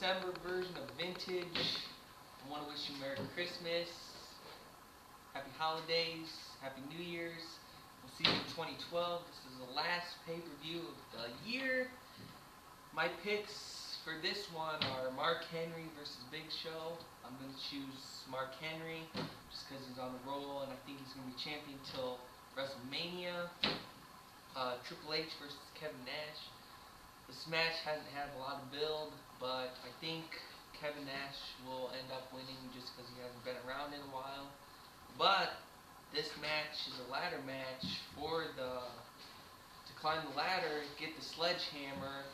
December version of Vintage. I want to wish you Merry Christmas, Happy Holidays, Happy New Year's. We'll see you in 2012. This is the last pay-per-view of the year. My picks for this one are Mark Henry versus Big Show. I'm going to choose Mark Henry just because he's on a roll and I think he's going to be champion till WrestleMania. Triple H versus Kevin Nash. This match hasn't had a lot of build, but I think Kevin Nash will end up winning just because he hasn't been around in a while. But this match is a ladder match to climb the ladder, get the sledgehammer,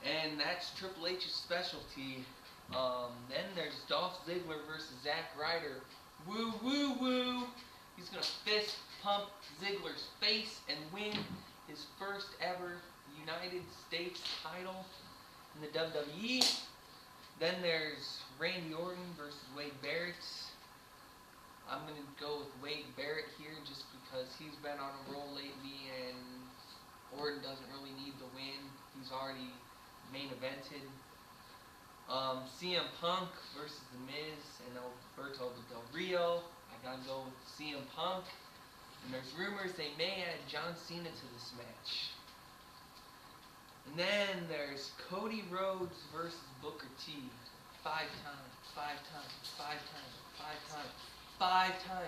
and that's Triple H's specialty. Then there's Dolph Ziggler versus Zack Ryder. Woo, woo, woo! He's gonna fist pump Ziggler's face and win his first ever United States title in the WWE. Then there's Randy Orton versus Wade Barrett. I'm going to go with Wade Barrett here just because he's been on a roll lately and Orton doesn't really need the win. He's already main evented. CM Punk versus The Miz and Alberto Del Rio. I got to go with CM Punk. And there's rumors they may add John Cena to this match. And then there's Cody Rhodes versus Booker T. 5-time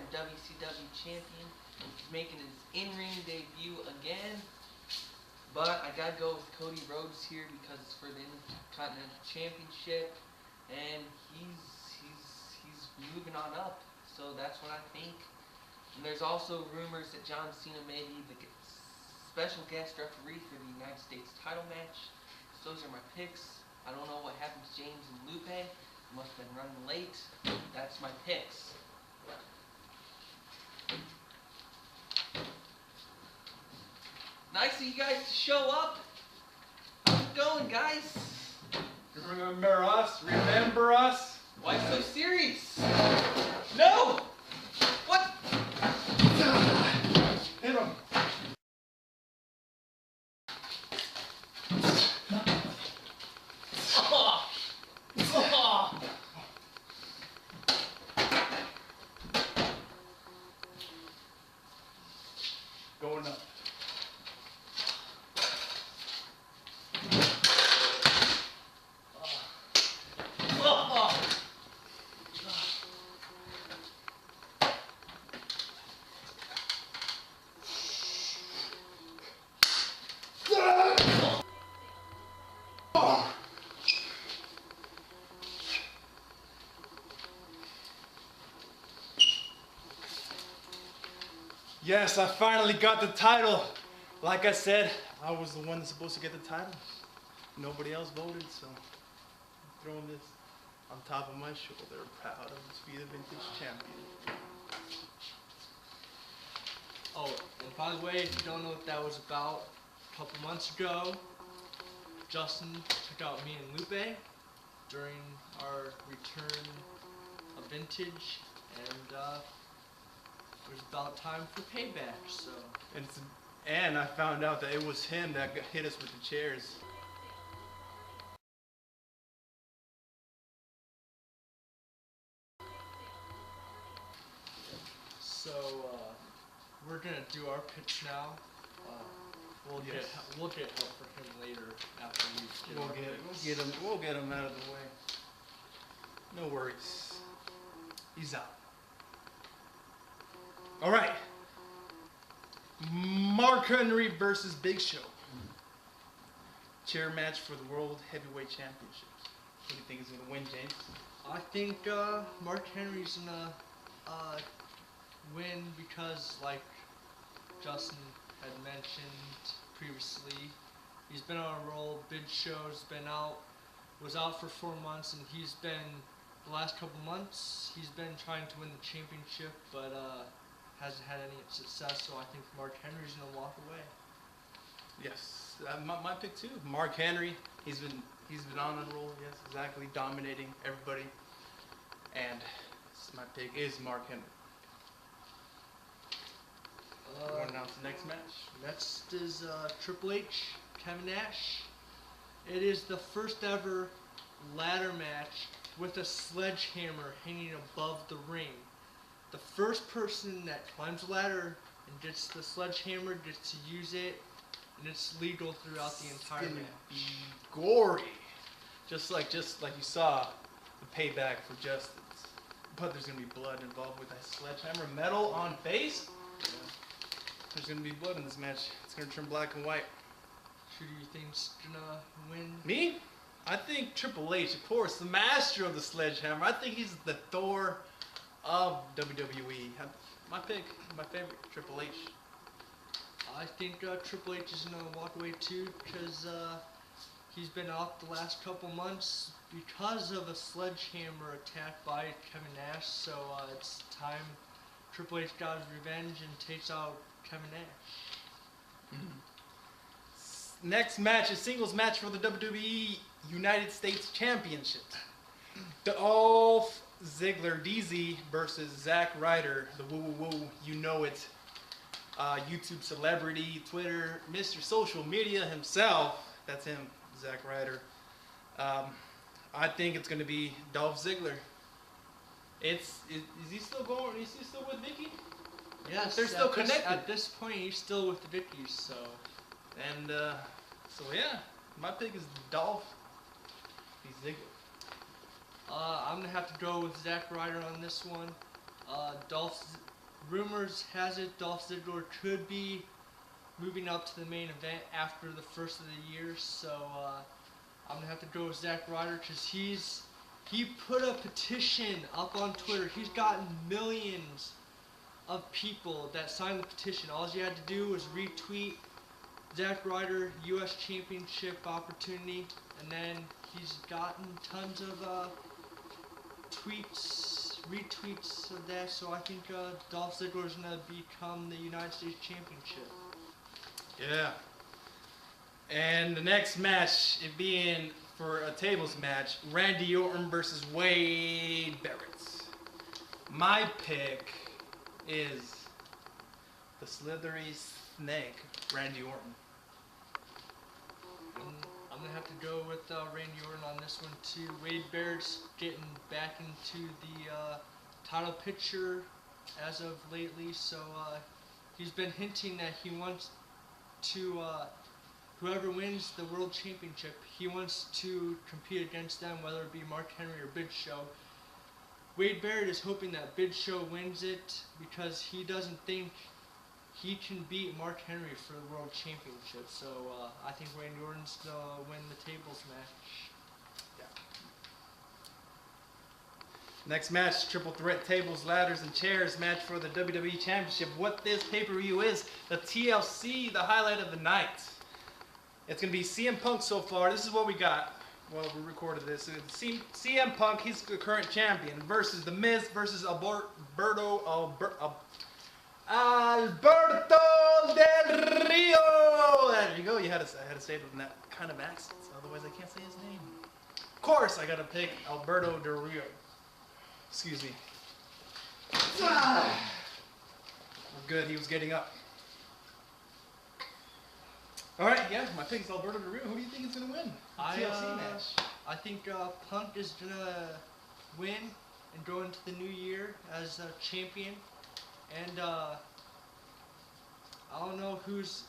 WCW champion. He's making his in-ring debut again. But I gotta go with Cody Rhodes here because it's for the Intercontinental Championship. And he's moving on up. So that's what I think. And there's also rumors that John Cena may be the special guest referee for the United States title match. So those are my picks. I don't know what happened to James and Lupe. Must have been running late. That's my picks. Nice of you guys to show up. How's it going, guys? You remember us? Remember us? Why so serious? No! What? Hit him. Going up. Yes, I finally got the title. Like I said, I was the one that's supposed to get the title. Nobody else voted, so I'm throwing this on top of my shoulder, proud of to be the Vintage champion. Oh, and by the way, if you don't know what that was about, a couple months ago, Justin took out me and Lupe during our return of Vintage, and it was about time for payback, so. And I found out that it was him that hit us with the chairs. So, we're gonna do our pitch now. We'll get help for him later after we We'll get him out of the way. No worries. He's out. All right. Mark Henry versus Big Show. Chair match for the World Heavyweight Championship. Who do you think is gonna win, James? I think Mark Henry's gonna win because, like Justin had mentioned previously, he's been on a roll. Big Show's been was out for 4 months, and he's been the last couple months he's been trying to win the championship, but hasn't had any success. So I think Mark Henry's gonna walk away. Yes, my pick too. Mark Henry. He's been on a roll. Yes, exactly, dominating everybody. And my pick is Mark Henry. You want to announce the next match? Next is Triple H, Kevin Nash. It is the first ever ladder match with a sledgehammer hanging above the ring. The first person that climbs the ladder and gets the sledgehammer gets to use it, and it's legal throughout the entire It's gonna match. be gory, just like you saw the payback for Justin's. But there's gonna be blood involved with that sledgehammer, metal on face. Yeah. There's gonna be blood in this match. It's gonna turn black and white. Who do you think's gonna win? Me? I think Triple H, of course, the master of the sledgehammer. I think he's the Thor of WWE. My pick, my favorite, Triple H. I think Triple H is gonna walk away too, because he's been out the last couple months because of a sledgehammer attack by Kevin Nash. So it's time Triple H got his revenge and takes out Kevin Nash. Next match, a singles match for the WWE United States Championship. Dolph Ziggler, DZ, versus Zack Ryder, the woo woo woo, you know it. YouTube celebrity, Twitter, Mr. Social Media himself. That's him, Zack Ryder. I think it's going to be Dolph Ziggler. Is he still going? Is he still with Vicky? Yes, They're still connected. At this point, he's still with the Vickies, so. And so yeah, my pick is Dolph Ziggler. I'm gonna have to go with Zack Ryder on this one. Rumors has it Dolph Ziggler could be moving up to the main event after the first of the year, so I'm gonna have to go with Zack Ryder because he put a petition up on Twitter. He's gotten millions of people that signed the petition. All he had to do was retweet Zack Ryder U.S. Championship opportunity, and then he's gotten tons of retweets of that. So I think Dolph Ziggler is gonna become the United States Championship. Yeah. And the next match, it being for a tables match, Randy Orton versus Wade Barrett. My pick is the slithery snake, Randy Orton. I'm gonna have to go with Randy Orton on this one too. Wade Barrett's getting back into the title picture as of lately, so he's been hinting that he wants to, whoever wins the World Championship, he wants to compete against them, whether it be Mark Henry or Big Show. Wade Barrett is hoping that Big Show wins it because he doesn't think he can beat Mark Henry for the World Championship. So I think Randy Orton's going to win the tables match. Next match, triple threat tables, ladders, and chairs match for the WWE Championship. What this pay-per-view is, the TLC, the highlight of the night. It's going to be CM Punk so far. This is what we got. Well, we recorded this. It's CM Punk, he's the current champion, versus The Miz versus Alberto Del Rio. There you go. I had to say it in that kind of accent. Otherwise, I can't say his name. Of course, I got to pick Alberto Del Rio. Excuse me. We're good. He was getting up. All right, yeah, my pick is Alberto Del Rio. Who do you think is going to win the TLC match? I think Punk is going to win and go into the new year as a champion. And I don't know who's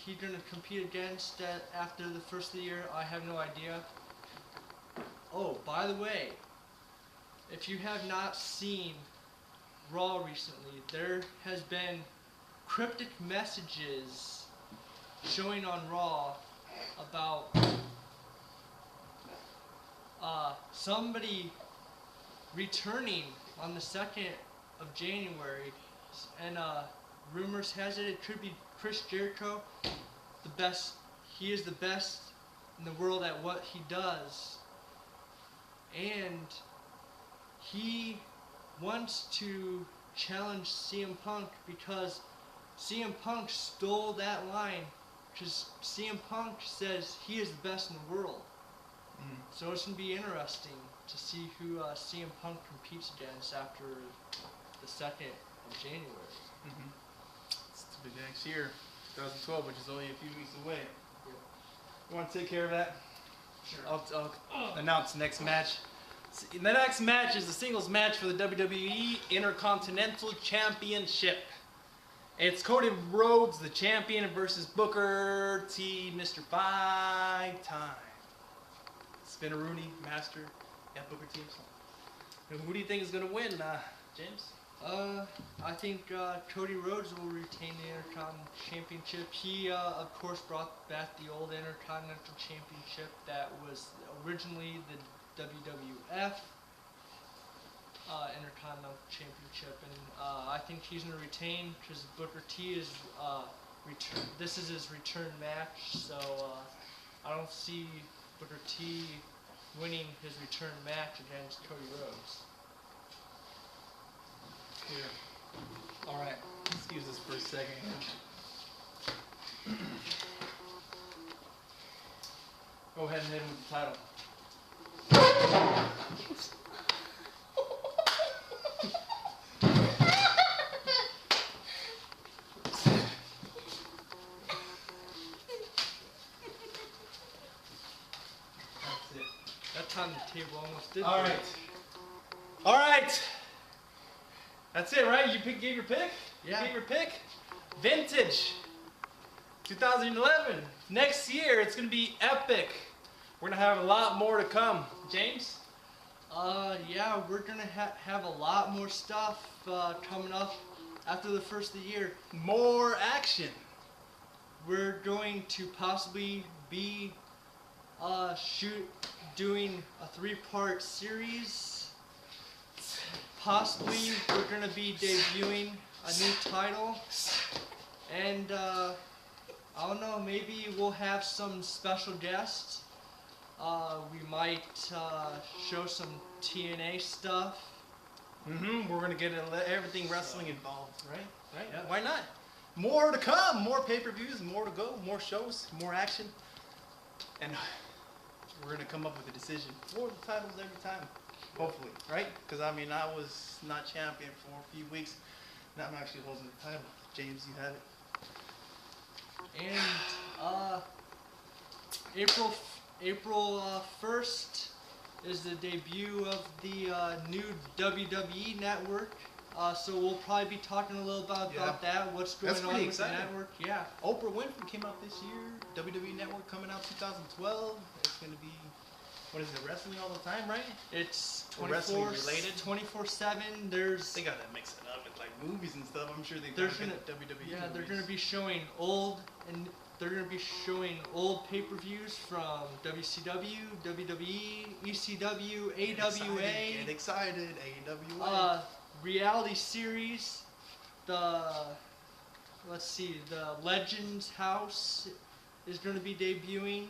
he going to compete against after the first of the year. I have no idea. Oh, by the way, if you have not seen Raw recently, there has been cryptic messages showing on Raw about somebody returning on the 2nd of January, and rumors has it could be Chris Jericho, the best. He is the best in the world at what he does, and he wants to challenge CM Punk because CM Punk stole that line, because CM Punk says he is the best in the world. So it's going to be interesting to see who CM Punk competes against after the 2nd of January. It's the big next year, 2012, which is only a few weeks away. You want to take care of that? I'll announce the next match. The next match is the singles match for the WWE Intercontinental Championship. It's Cody Rhodes, the champion, versus Booker T, Mr. 5-time. Spinneroonie, Master, yeah, Booker T. Who do you think is going to win, James? I think Cody Rhodes will retain the Intercontinental Championship. He, of course, brought back the old Intercontinental Championship that was originally the WWF Intercontinental Championship, and I think he's going to retain because Booker T is this is his return match, so I don't see Booker T winning his return match against Cody Rhodes. Here. Alright, excuse us for a second. Go ahead and hit him with the title. That time the table almost did. Alright. That's it, right? You gave your pick? Yeah. You gave your pick? Vintage. 2011. Next year, it's going to be epic. We're going to have a lot more to come. James? Yeah, we're going to have a lot more stuff coming up after the first of the year. More action. We're going to possibly be doing a 3-part series. Possibly we're going to be debuting a new title, and I don't know, maybe we'll have some special guests. We might show some TNA stuff. We're going to get everything wrestling involved, right? Yeah. Why not? More to come, more pay-per-views, more to go, more shows, more action, and we're going to come up with a decision for the titles every time. Hopefully, right? Because I mean, I was not champion for a few weeks. Now I'm actually holding the title. James, you have it. And April 1st is the debut of the new WWE network. So we'll probably be talking a little about that. What's going on with the network? Yeah. Oprah Winfrey came out this year. WWE Network coming out 2012. It's going to be. What is it, wrestling all the time, right? It's wrestling related. 24/7. They gotta mix it up with like movies and stuff. I'm sure they're gonna WWE. Yeah, they're gonna be showing old pay-per-views from WCW, WWE, ECW, AWA. Get excited, AWA. Reality series. The Legends House is gonna be debuting.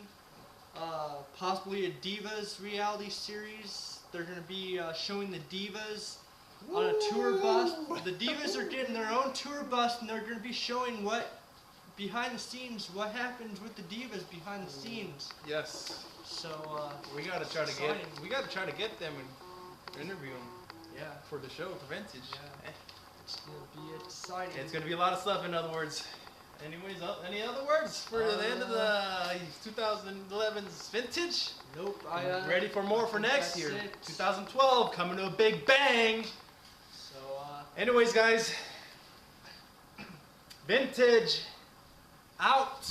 Possibly a Divas reality series. They're going to be showing the Divas on a tour bus. The Divas are getting their own tour bus, and they're going to be showing what behind the scenes, what happens with the Divas behind the scenes. Yes. So we got to try to get them and interview them. Yeah. For the show, for Vintage. Yeah. It's going to be exciting. It's going to be a lot of stuff. In other words. Anyways, any other words for the end of the 2011's Vintage? Nope. Ready for more for next year. 2012 coming to a big bang. So. Anyways, guys. Vintage out.